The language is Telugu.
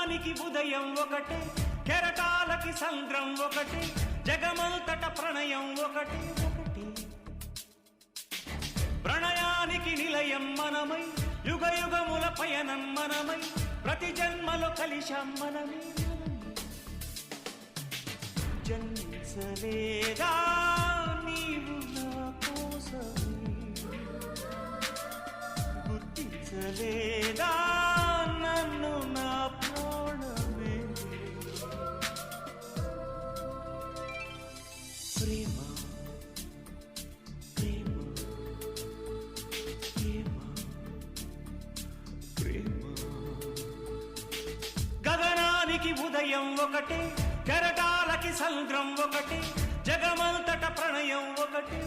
గగనానికి ఉదయం ఒకటే, కెరటాలకి సంద్రం ఒకటే, జగమంతట ప్రణయం ఒకటే ఒకటి. ప్రణయానికి నిలయం మనమై, యుగ యుగముల పయనం మనమై, ప్రతి జన్మలో కలిశాం మనమే. జన్మించలేదా నీవు నా కోసమే, గుర్తించలేదా నన్ను నా ప్రాణమే. ప్రేమ ప్రేమ ప్రేమ ప్రేమ. గగనానికి ఉదయం ఒకటే, కెరటాలకి సంద్రం ఒకటే, జగమంతట ప్రణయం ఒకటే.